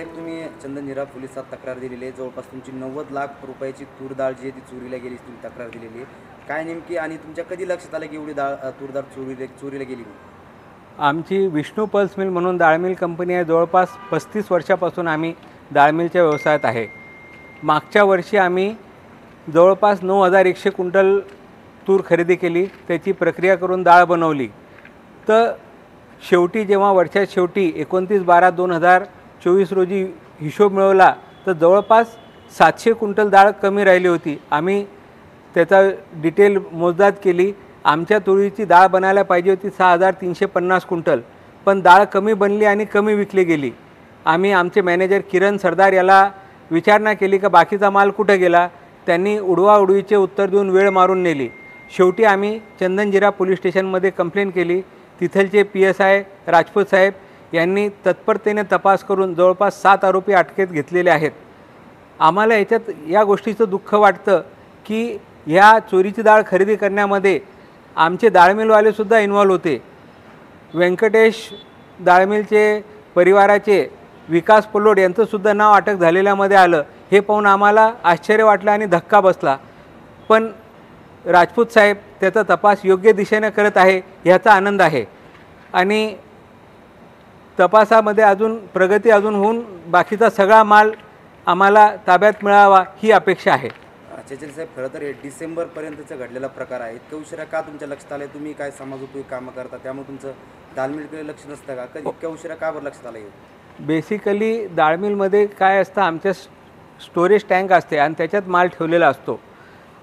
साहेब, तुम्ही चंदनजिरा पोलिसात तक्रार दिलेली आहे. जवळपास तुमची 90 लाख रुपयाची तूर डाळ जी आहे ती चोरीला गेली, तुम्ही तक्रार दिलेली आहे. काय नेमकी आणि तुमच्या कधी लक्षात आलं की एवढी तूर डाळ चोरीला गेली म्हणून? आमची विष्णू पल्स मिल म्हणून डाळ मिल कंपनी आहे. जवळपास 35 वर्षापासून आम्ही डाळ मिलच्या व्यवसायात आहे. मागच्या वर्षी आम्ही जवळपास 9100 क्विंटल तूर खरेदी केली, त्याची प्रक्रिया करून डाळ बनवली. तर शेवटी जेव्हा वर्षात शेवटी 29/12/2024 रोजी हिशोब मिळवला तर जवळपास 700 क्विंटल डाळ कमी राहिली होती. आम्ही त्याचा डिटेल मोजदाद केली. आमच्या तुरीची डाळ बनायला पाहिजे होती 6350 क्विंटल, पण डाळ कमी बनली आणि कमी विकली गेली. आम्ही आमचे मॅनेजर किरण सरदार याला विचारणा केली का बाकीचा माल कुठे गेला. त्यांनी उडवाउडवीचे उत्तर देऊन वेळ मारून नेली. शेवटी आम्ही चंदनजिरा पोलीस स्टेशनमध्ये कंप्लेंट केली. तिथलचे PSI राजपूत साहेब यांनी तत्परतेने तपास करून जवळपास 7 आरोपी अटकेत घेतलेले आहेत. आम्हाला याच्यात या गोष्टीचं दुःख वाटतं की ह्या चोरीची डाळ खरेदी करण्यामध्ये आमचे डाळमिलवालेसुद्धा इन्व्हॉल्व होते. व्यंकटेश डाळमिलचे परिवाराचे विकास पलोड यांचंसुद्धा नाव अटक झालेल्यामध्ये आलं. हे पाहून आम्हाला आश्चर्य वाटलं आणि धक्का बसला. पण राजपूत साहेब त्याचा तपास योग्य दिशेने करत आहे ह्याचा आनंद आहे आणि तपासामध्ये अजून प्रगती होऊन बाकीचा सगळा माल आम्हाला ताब्यात मिळावा ही अपेक्षा आहे. चेचल साहेब, खरं तर डिसेंबरपर्यंतचा घडलेला प्रकार आहे. इतक्या उशिरा का तुमच्या लक्षात आलं? तुम्ही काय समाजोपयोगी कामं करता, त्यामुळे तुमचं डाळमिलकडे लक्ष नसतं का? कधी इतक्या उशिरा का बरं लक्षात आलं? बेसिकली डाळमिलमध्ये काय असतं, आमच्या स्टोरेज टँक असते आणि त्याच्यात माल ठेवलेला असतो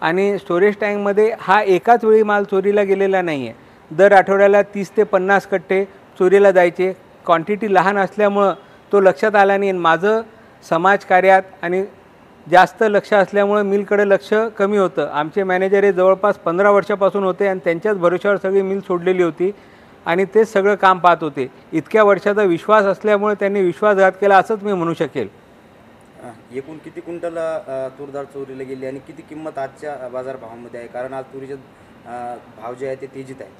आणि स्टोरेज टँकमध्ये हा एकाच वेळी माल चोरीला गेलेला नाही आहे. दर आठवड्याला 30 ते 50 कट्टे चोरीला जायचे. क्वांटिटी लहान असल्यामुळं तो लक्षात आला नाही. माझं समाजकार्यात आणि जास्त लक्ष असल्यामुळे मिलकडे लक्ष कमी होतं. आमचे मॅनेजर हे जवळपास 15 वर्षापासून होते आणि त्यांच्याच भरोश्यावर सगळी मिल सोडलेली होती आणि तेच सगळं काम पाहत होते. इतक्या वर्षाचा विश्वास असल्यामुळे त्यांनी विश्वासघात केला असंच मी म्हणू शकेल. एकूण किती क्विंटल तूर डाळ चोरीला गेली आणि किती किंमत आजच्या बाजारभावामध्ये आहे? कारण आज तुरीचे भाव जे आहे ते तेजीत आहे.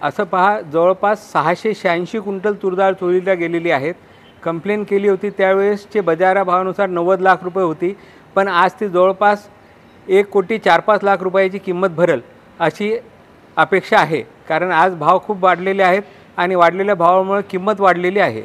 असं पहा, जवळपास 686 क्विंटल तूर डाळ चोरीला गेलेली आहेत. कंप्लेंट केली होती त्यावेळेसचे बाजाराभावानुसार 90 लाख रुपये होती, पण आज ती जवळपास 1,04,05,00,000 रुपयाची किंमत भरेल अशी अपेक्षा आहे. कारण आज भाव खूप वाढलेले आहेत आणि वाढलेल्या भावामुळे किंमत वाढलेली आहे.